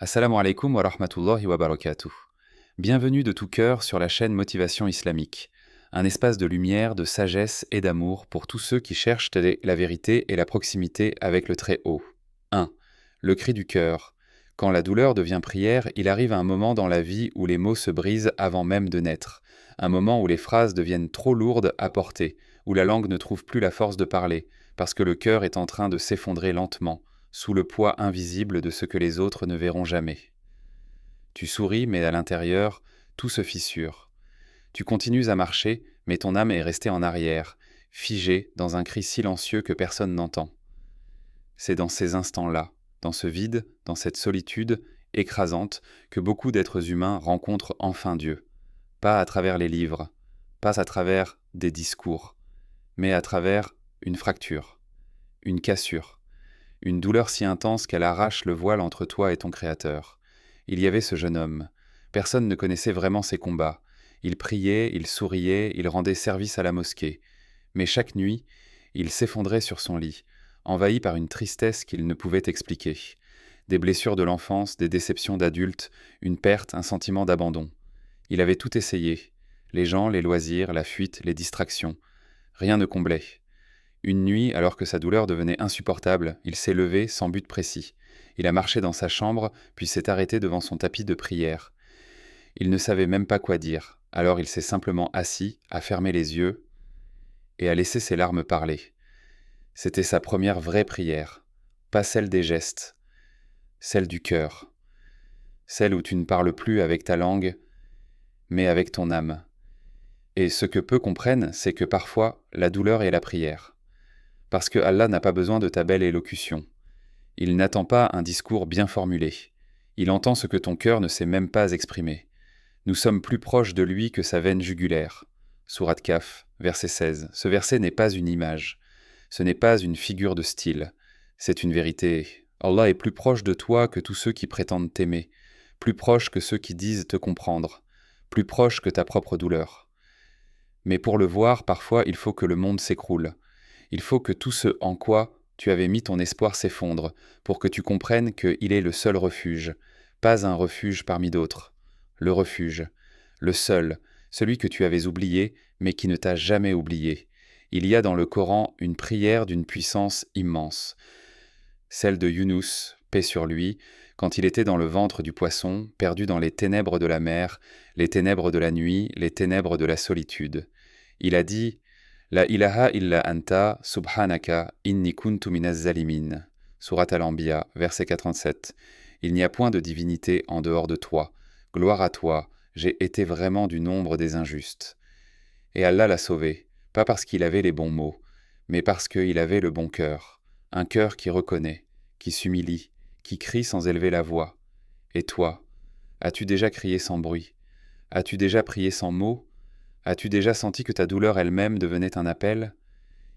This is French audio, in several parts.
Assalamu alaikum wa rahmatullahi wa barakatuh. Bienvenue de tout cœur sur la chaîne Motivation Islamique, un espace de lumière, de sagesse et d'amour pour tous ceux qui cherchent la vérité et la proximité avec le Très-Haut. 1. Le cri du cœur. Quand la douleur devient prière, il arrive un moment dans la vie où les mots se brisent avant même de naître, un moment où les phrases deviennent trop lourdes à porter, où la langue ne trouve plus la force de parler, parce que le cœur est en train de s'effondrer lentement, sous le poids invisible de ce que les autres ne verront jamais. Tu souris, mais à l'intérieur, tout se fissure. Tu continues à marcher, mais ton âme est restée en arrière, figée dans un cri silencieux que personne n'entend. C'est dans ces instants-là, dans ce vide, dans cette solitude écrasante, que beaucoup d'êtres humains rencontrent enfin Dieu. Pas à travers les livres, pas à travers des discours, mais à travers une fracture, une cassure, une douleur si intense qu'elle arrache le voile entre toi et ton Créateur. Il y avait ce jeune homme. Personne ne connaissait vraiment ses combats. Il priait, il souriait, il rendait service à la mosquée. Mais chaque nuit, il s'effondrait sur son lit, envahi par une tristesse qu'il ne pouvait expliquer. Des blessures de l'enfance, des déceptions d'adultes, une perte, un sentiment d'abandon. Il avait tout essayé. Les gens, les loisirs, la fuite, les distractions. Rien ne comblait. Une nuit, alors que sa douleur devenait insupportable, il s'est levé sans but précis. Il a marché dans sa chambre, puis s'est arrêté devant son tapis de prière. Il ne savait même pas quoi dire, alors il s'est simplement assis, a fermé les yeux et a laissé ses larmes parler. C'était sa première vraie prière, pas celle des gestes, celle du cœur, celle où tu ne parles plus avec ta langue, mais avec ton âme. Et ce que peu comprennent, c'est que parfois, la douleur est la prière. Parce que Allah n'a pas besoin de ta belle élocution. Il n'attend pas un discours bien formulé. Il entend ce que ton cœur ne sait même pas exprimer. Nous sommes plus proches de lui que sa veine jugulaire. Sourate Kaf, verset 16. Ce verset n'est pas une image. Ce n'est pas une figure de style. C'est une vérité. Allah est plus proche de toi que tous ceux qui prétendent t'aimer, plus proche que ceux qui disent te comprendre, plus proche que ta propre douleur. Mais pour le voir, parfois, il faut que le monde s'écroule. Il faut que tout ce en quoi tu avais mis ton espoir s'effondre, pour que tu comprennes qu'il est le seul refuge, pas un refuge parmi d'autres. Le refuge, le seul, celui que tu avais oublié, mais qui ne t'a jamais oublié. Il y a dans le Coran une prière d'une puissance immense. Celle de Yunus, paix sur lui, quand il était dans le ventre du poisson, perdu dans les ténèbres de la mer, les ténèbres de la nuit, les ténèbres de la solitude. Il a dit « La ilaha illa anta, subhanaka, inni kuntu minaz zalimin » Surat Al-Anbiya, verset 87. Il n'y a point de divinité en dehors de toi. Gloire à toi, j'ai été vraiment du nombre des injustes. Et Allah l'a sauvé, pas parce qu'il avait les bons mots, mais parce qu'il avait le bon cœur, un cœur qui reconnaît, qui s'humilie, qui crie sans élever la voix. Et toi, as-tu déjà crié sans bruit? As-tu déjà prié sans mots? As-tu déjà senti que ta douleur elle-même devenait un appel?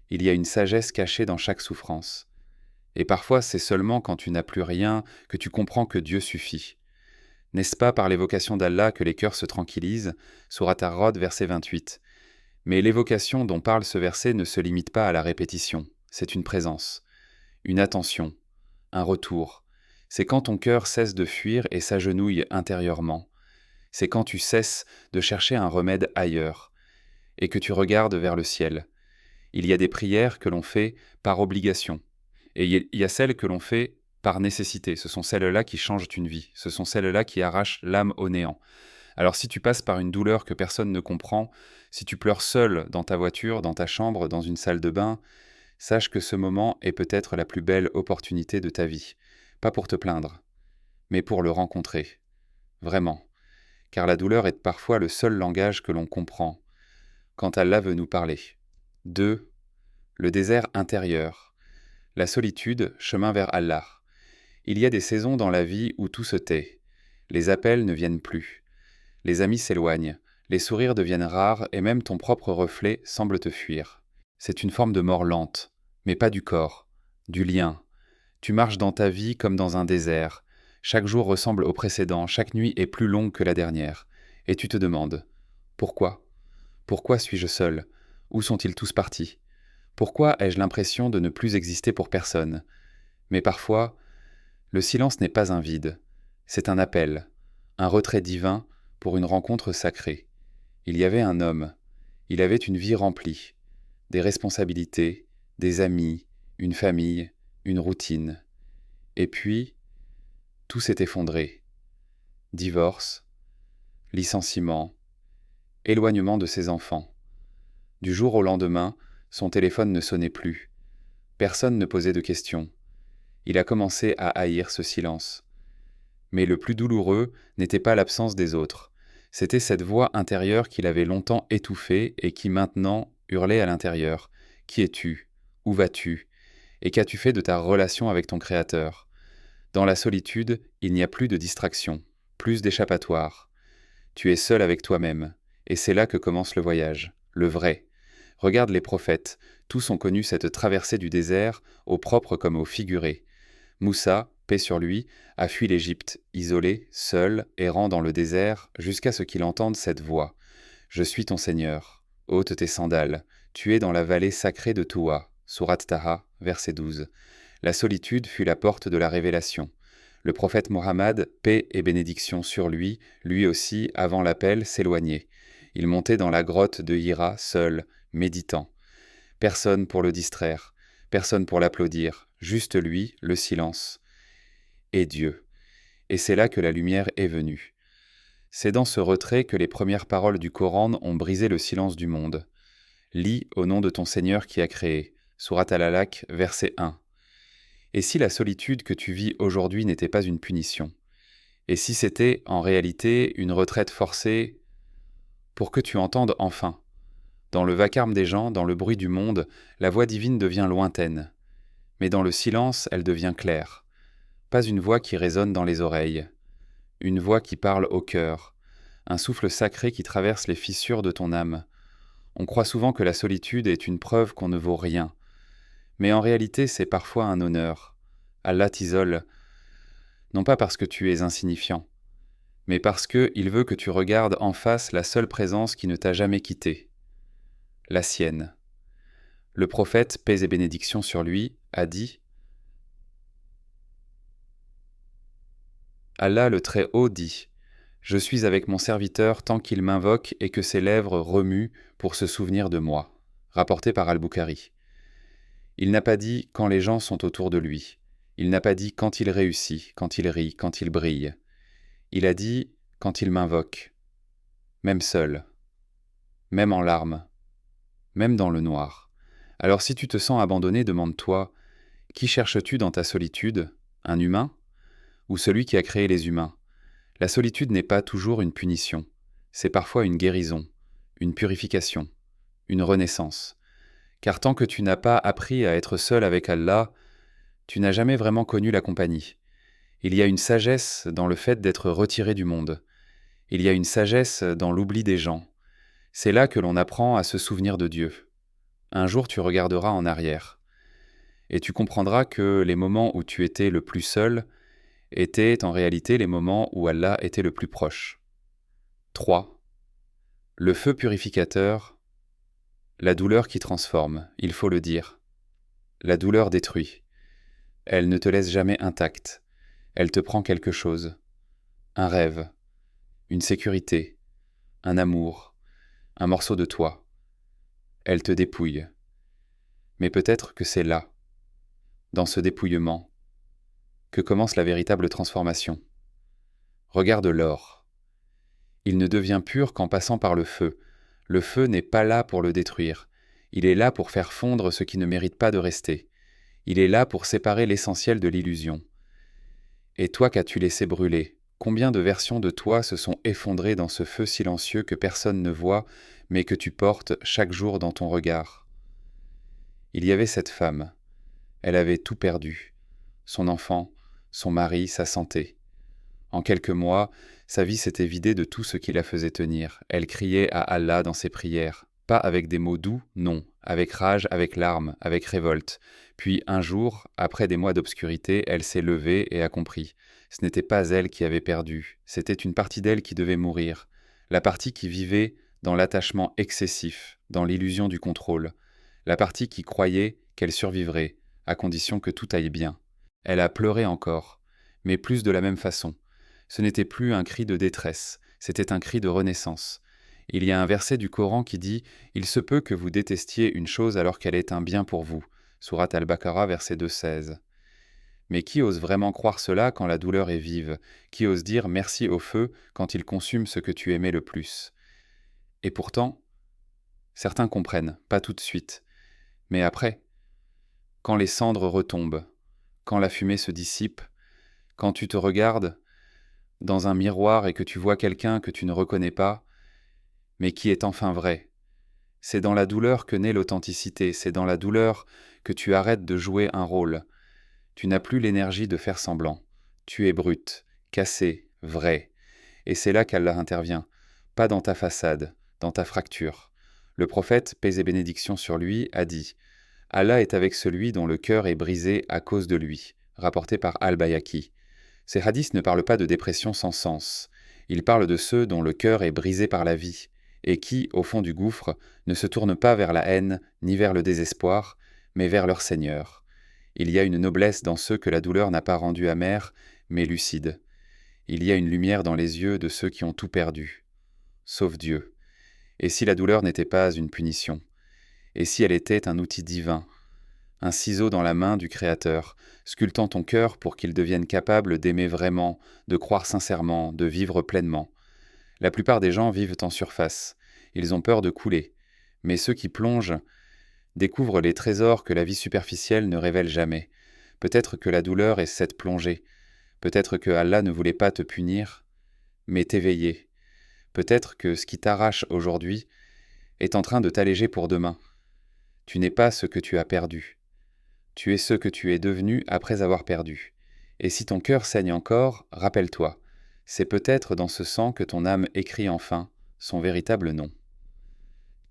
Il y a une sagesse cachée dans chaque souffrance. Et parfois, c'est seulement quand tu n'as plus rien que tu comprends que Dieu suffit. N'est-ce pas par l'évocation d'Allah que les cœurs se tranquillisent? Sourate Ar-Ra'd, verset 28. Mais l'évocation dont parle ce verset ne se limite pas à la répétition. C'est une présence, une attention, un retour. C'est quand ton cœur cesse de fuir et s'agenouille intérieurement. C'est quand tu cesses de chercher un remède ailleurs et que tu regardes vers le ciel. Il y a des prières que l'on fait par obligation et il y a celles que l'on fait par nécessité. Ce sont celles-là qui changent une vie. Ce sont celles-là qui arrachent l'âme au néant. Alors si tu passes par une douleur que personne ne comprend, si tu pleures seul dans ta voiture, dans ta chambre, dans une salle de bain, sache que ce moment est peut-être la plus belle opportunité de ta vie. Pas pour te plaindre, mais pour le rencontrer. Vraiment. Car la douleur est parfois le seul langage que l'on comprend, quand Allah veut nous parler. 2. Le désert intérieur. La solitude, chemin vers Allah. Il y a des saisons dans la vie où tout se tait. Les appels ne viennent plus. Les amis s'éloignent, les sourires deviennent rares et même ton propre reflet semble te fuir. C'est une forme de mort lente, mais pas du corps, du lien. Tu marches dans ta vie comme dans un désert. Chaque jour ressemble au précédent, chaque nuit est plus longue que la dernière. Et tu te demandes, pourquoi? Pourquoi suis-je seul? Où sont-ils tous partis? Pourquoi ai-je l'impression de ne plus exister pour personne? Mais parfois, le silence n'est pas un vide, C'est un appel, un retrait divin pour une rencontre sacrée. Il y avait un homme, il avait une vie remplie, des responsabilités, des amis, une famille, une routine. Et puis, tout s'est effondré. Divorce, licenciement, éloignement de ses enfants. Du jour au lendemain, son téléphone ne sonnait plus. Personne ne posait de questions. Il a commencé à haïr ce silence. Mais le plus douloureux n'était pas l'absence des autres. C'était cette voix intérieure qu'il avait longtemps étouffée et qui maintenant hurlait à l'intérieur. Qui es-tu? Où vas-tu? Et qu'as-tu fait de ta relation avec ton Créateur? Dans la solitude, il n'y a plus de distraction, plus d'échappatoire. Tu es seul avec toi-même, et c'est là que commence le voyage, le vrai. Regarde les prophètes, tous ont connu cette traversée du désert, au propre comme au figuré. Moussa, paix sur lui, a fui l'Égypte, isolé, seul, errant dans le désert, jusqu'à ce qu'il entende cette voix. Je suis ton Seigneur. Ôte tes sandales. Tu es dans la vallée sacrée de Toua. Sourate Taha, verset 12. La solitude fut la porte de la révélation. Le prophète Mohammed, paix et bénédiction sur lui, lui aussi, avant l'appel, s'éloignait. Il montait dans la grotte de Hira, seul, méditant. Personne pour le distraire, personne pour l'applaudir, juste lui, le silence. Et Dieu. Et c'est là que la lumière est venue. C'est dans ce retrait que les premières paroles du Coran ont brisé le silence du monde. Lis au nom de ton Seigneur qui a créé. Sourate Al-Alaq, verset 1. Et si la solitude que tu vis aujourd'hui n'était pas une punition? Et si c'était, en réalité, une retraite forcée pour que tu entendes enfin? Dans le vacarme des gens, dans le bruit du monde, la voix divine devient lointaine. Mais dans le silence, elle devient claire. Pas une voix qui résonne dans les oreilles. Une voix qui parle au cœur. Un souffle sacré qui traverse les fissures de ton âme. On croit souvent que la solitude est une preuve qu'on ne vaut rien. Mais en réalité, c'est parfois un honneur. Allah t'isole, non pas parce que tu es insignifiant, mais parce qu'il veut que tu regardes en face la seule présence qui ne t'a jamais quitté, la sienne. Le prophète, paix et bénédiction sur lui, a dit « Allah le Très-Haut dit « Je suis avec mon serviteur tant qu'il m'invoque et que ses lèvres remuent pour se souvenir de moi. » Rapporté par Al-Bukhari. Il n'a pas dit quand les gens sont autour de lui. Il n'a pas dit quand il réussit, quand il rit, quand il brille. Il a dit quand il m'invoque. Même seul. Même en larmes. Même dans le noir. Alors si tu te sens abandonné, demande-toi, qui cherches-tu dans ta solitude? Un humain? Ou celui qui a créé les humains? La solitude n'est pas toujours une punition. C'est parfois une guérison, une purification, une renaissance. Car tant que tu n'as pas appris à être seul avec Allah, tu n'as jamais vraiment connu la compagnie. Il y a une sagesse dans le fait d'être retiré du monde. Il y a une sagesse dans l'oubli des gens. C'est là que l'on apprend à se souvenir de Dieu. Un jour tu regarderas en arrière. Et tu comprendras que les moments où tu étais le plus seul étaient en réalité les moments où Allah était le plus proche. 3. Le feu purificateur, la douleur qui transforme, il faut le dire. La douleur détruit. Elle ne te laisse jamais intacte. Elle te prend quelque chose. Un rêve, une sécurité, un amour, un morceau de toi. Elle te dépouille. Mais peut-être que c'est là, dans ce dépouillement, que commence la véritable transformation. Regarde l'or. Il ne devient pur qu'en passant par le feu. Le feu n'est pas là pour le détruire. Il est là pour faire fondre ce qui ne mérite pas de rester. Il est là pour séparer l'essentiel de l'illusion. Et toi qu'as-tu laissé brûler? Combien de versions de toi se sont effondrées dans ce feu silencieux que personne ne voit, mais que tu portes chaque jour dans ton regard? Il y avait cette femme. Elle avait tout perdu. Son enfant, son mari, sa santé. En quelques mois, sa vie s'était vidée de tout ce qui la faisait tenir. Elle criait à Allah dans ses prières. Pas avec des mots doux, non, avec rage, avec larmes, avec révolte. Puis un jour, après des mois d'obscurité, elle s'est levée et a compris. Ce n'était pas elle qui avait perdu, c'était une partie d'elle qui devait mourir. La partie qui vivait dans l'attachement excessif, dans l'illusion du contrôle. La partie qui croyait qu'elle survivrait, à condition que tout aille bien. Elle a pleuré encore, mais plus de la même façon. Ce n'était plus un cri de détresse, c'était un cri de renaissance. Il y a un verset du Coran qui dit « Il se peut que vous détestiez une chose alors qu'elle est un bien pour vous » Sourate Al-Baqarah, verset 2,16. Mais qui ose vraiment croire cela quand la douleur est vive? Qui ose dire merci au feu quand il consume ce que tu aimais le plus? Et pourtant, certains comprennent, pas tout de suite. Mais après, quand les cendres retombent, quand la fumée se dissipe, quand tu te regardes dans un miroir et que tu vois quelqu'un que tu ne reconnais pas, mais qui est enfin vrai. C'est dans la douleur que naît l'authenticité, c'est dans la douleur que tu arrêtes de jouer un rôle. Tu n'as plus l'énergie de faire semblant. Tu es brut, cassé, vrai. Et c'est là qu'Allah intervient, pas dans ta façade, dans ta fracture. Le prophète, paix et bénédiction sur lui, a dit « Allah est avec celui dont le cœur est brisé à cause de lui », rapporté par Al-Bayhaqi. Ces hadiths ne parlent pas de dépression sans sens. Ils parlent de ceux dont le cœur est brisé par la vie, et qui, au fond du gouffre, ne se tournent pas vers la haine ni vers le désespoir, mais vers leur Seigneur. Il y a une noblesse dans ceux que la douleur n'a pas rendus amers, mais lucides. Il y a une lumière dans les yeux de ceux qui ont tout perdu, sauf Dieu. Et si la douleur n'était pas une punition? Et si elle était un outil divin, un ciseau dans la main du Créateur, sculptant ton cœur pour qu'il devienne capable d'aimer vraiment, de croire sincèrement, de vivre pleinement? La plupart des gens vivent en surface. Ils ont peur de couler. Mais ceux qui plongent découvrent les trésors que la vie superficielle ne révèle jamais. Peut-être que la douleur est cette plongée. Peut-être que Allah ne voulait pas te punir, mais t'éveiller. Peut-être que ce qui t'arrache aujourd'hui est en train de t'alléger pour demain. Tu n'es pas ce que tu as perdu. Tu es ce que tu es devenu après avoir perdu. Et si ton cœur saigne encore, rappelle-toi, c'est peut-être dans ce sang que ton âme écrit enfin son véritable nom.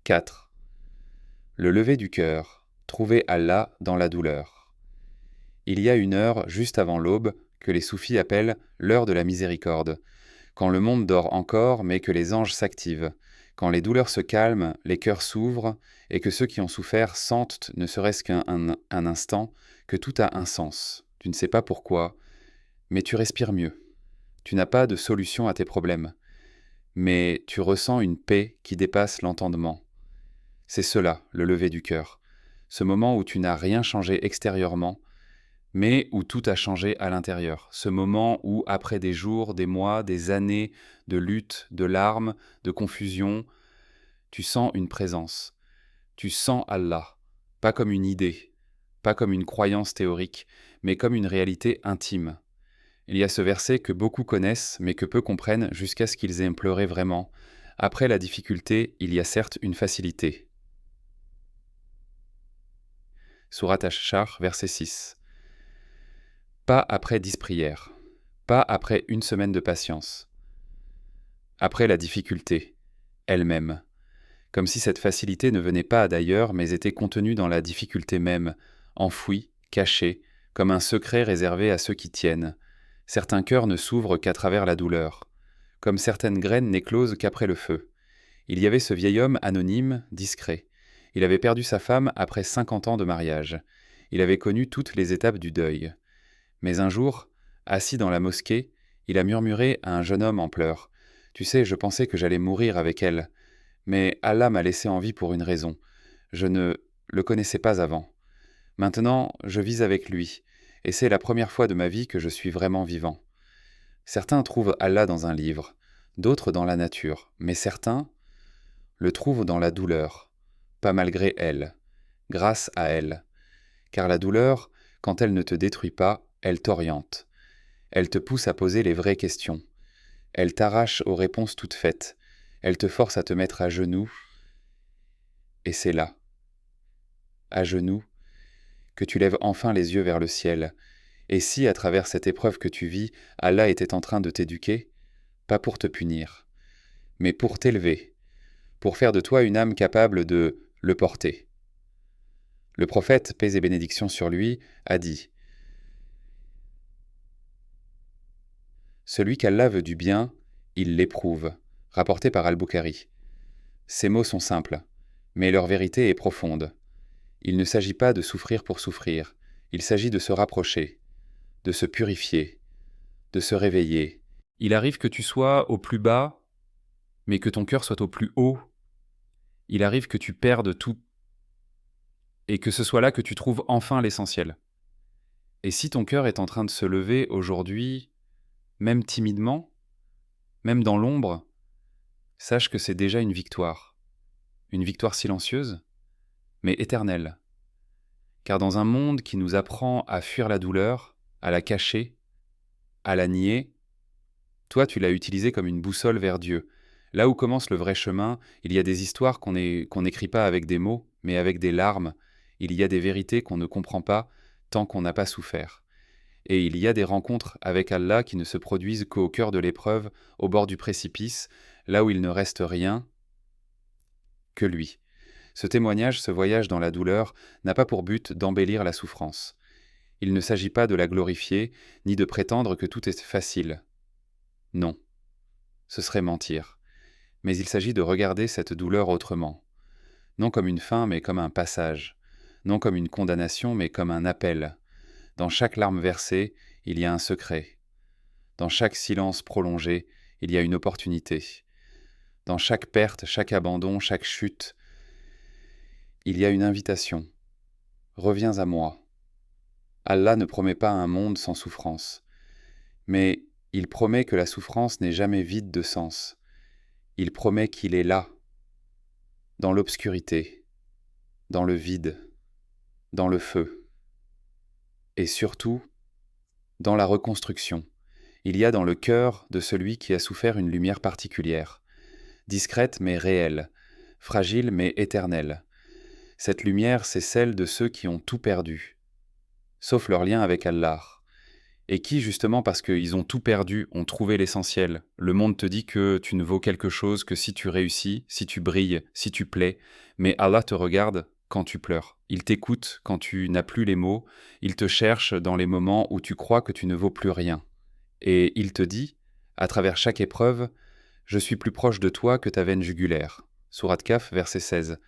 4. Le lever du cœur. Trouver Allah dans la douleur. Il y a une heure, juste avant l'aube, que les soufis appellent l'heure de la miséricorde, quand le monde dort encore mais que les anges s'activent, quand les douleurs se calment, les cœurs s'ouvrent, et que ceux qui ont souffert sentent, ne serait-ce qu'un instant, que tout a un sens. Tu ne sais pas pourquoi, mais tu respires mieux. Tu n'as pas de solution à tes problèmes, mais tu ressens une paix qui dépasse l'entendement. C'est cela, le lever du cœur, ce moment où tu n'as rien changé extérieurement, mais où tout a changé à l'intérieur. Ce moment où, après des jours, des mois, des années de lutte, de larmes, de confusion, tu sens une présence. Tu sens Allah, pas comme une idée, pas comme une croyance théorique, mais comme une réalité intime. Il y a ce verset que beaucoup connaissent, mais que peu comprennent jusqu'à ce qu'ils aient pleuré vraiment. Après la difficulté, il y a certes une facilité. Sourate Ash-Shar, verset 6. Pas après 10 prières, pas après une semaine de patience. Après la difficulté, elle-même. Comme si cette facilité ne venait pas d'ailleurs, mais était contenue dans la difficulté même, enfouie, cachée, comme un secret réservé à ceux qui tiennent. Certains cœurs ne s'ouvrent qu'à travers la douleur, comme certaines graines n'éclosent qu'après le feu. Il y avait ce vieil homme anonyme, discret. Il avait perdu sa femme après 50 ans de mariage. Il avait connu toutes les étapes du deuil. Mais un jour, assis dans la mosquée, il a murmuré à un jeune homme en pleurs. « Tu sais, je pensais que j'allais mourir avec elle. Mais Allah m'a laissé en vie pour une raison. Je ne le connaissais pas avant. Maintenant, je vis avec lui, et c'est la première fois de ma vie que je suis vraiment vivant. Certains trouvent Allah dans un livre, d'autres dans la nature, mais certains le trouvent dans la douleur, pas malgré elle, grâce à elle. Car la douleur, quand elle ne te détruit pas, elle t'oriente. Elle te pousse à poser les vraies questions. Elle t'arrache aux réponses toutes faites. Elle te force à te mettre à genoux. Et c'est là, à genoux, que tu lèves enfin les yeux vers le ciel. Et si, à travers cette épreuve que tu vis, Allah était en train de t'éduquer, pas pour te punir, mais pour t'élever, pour faire de toi une âme capable de le porter. Le prophète, paix et bénédiction sur lui, a dit « Celui qu'Allah veut du bien, il l'éprouve », rapporté par Al-Bukhari. Ces mots sont simples, mais leur vérité est profonde. Il ne s'agit pas de souffrir pour souffrir, il s'agit de se rapprocher, de se purifier, de se réveiller, Il arrive que tu sois au plus bas, mais que ton cœur soit au plus haut. Il arrive que tu perdes tout et que ce soit là que tu trouves enfin l'essentiel. Et si ton cœur est en train de se lever aujourd'hui, même timidement, même dans l'ombre, sache que c'est déjà une victoire silencieuse, mais éternelle. Car dans un monde qui nous apprend à fuir la douleur, à la cacher, à la nier, toi tu l'as utilisée comme une boussole vers Dieu. Là où commence le vrai chemin, il y a des histoires qu'on n'écrit pas avec des mots, mais avec des larmes. Il y a des vérités qu'on ne comprend pas tant qu'on n'a pas souffert. Et il y a des rencontres avec Allah qui ne se produisent qu'au cœur de l'épreuve, au bord du précipice, là où il ne reste rien que lui. Ce témoignage, ce voyage dans la douleur, n'a pas pour but d'embellir la souffrance. Il ne s'agit pas de la glorifier, ni de prétendre que tout est facile. Non, ce serait mentir. Mais il s'agit de regarder cette douleur autrement. Non comme une fin, mais comme un passage. Non comme une condamnation, mais comme un appel. Dans chaque larme versée, il y a un secret. Dans chaque silence prolongé, il y a une opportunité. Dans chaque perte, chaque abandon, chaque chute, il y a une invitation. Reviens à moi. Allah ne promet pas un monde sans souffrance, mais il promet que la souffrance n'est jamais vide de sens. Il promet qu'il est là, dans l'obscurité, dans le vide, dans le feu, et surtout, dans la reconstruction. Il y a dans le cœur de celui qui a souffert une lumière particulière, discrète mais réelle, fragile mais éternelle. Cette lumière, c'est celle de ceux qui ont tout perdu, sauf leur lien avec Allah, et qui, justement parce qu'ils ont tout perdu, ont trouvé l'essentiel. Le monde te dit que tu ne vaux quelque chose que si tu réussis, si tu brilles, si tu plais, mais Allah te regarde quand tu pleures. Il t'écoute quand tu n'as plus les mots, il te cherche dans les moments où tu crois que tu ne vaux plus rien. Et il te dit, à travers chaque épreuve, « Je suis plus proche de toi que ta veine jugulaire ». Sourate Kahf, verset 16.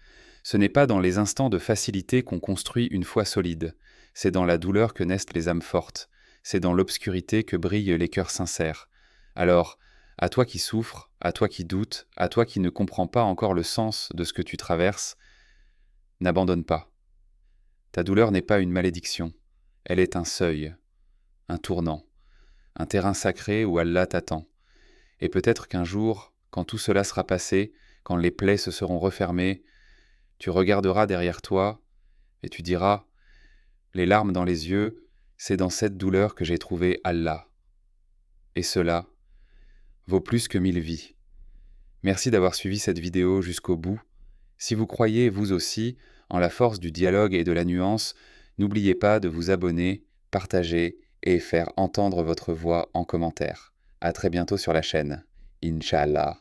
Ce n'est pas dans les instants de facilité qu'on construit une foi solide, c'est dans la douleur que naissent les âmes fortes, c'est dans l'obscurité que brillent les cœurs sincères. Alors, à toi qui souffres, à toi qui doutes, à toi qui ne comprends pas encore le sens de ce que tu traverses, n'abandonne pas. Ta douleur n'est pas une malédiction, elle est un seuil, un tournant, un terrain sacré où Allah t'attend. Et peut-être qu'un jour, quand tout cela sera passé, quand les plaies se seront refermées, tu regarderas derrière toi et tu diras, les larmes dans les yeux, c'est dans cette douleur que j'ai trouvé Allah. Et cela vaut plus que 1000 vies. Merci d'avoir suivi cette vidéo jusqu'au bout. Si vous croyez, vous aussi, en la force du dialogue et de la nuance, n'oubliez pas de vous abonner, partager et faire entendre votre voix en commentaire. À très bientôt sur la chaîne. Inch'Allah.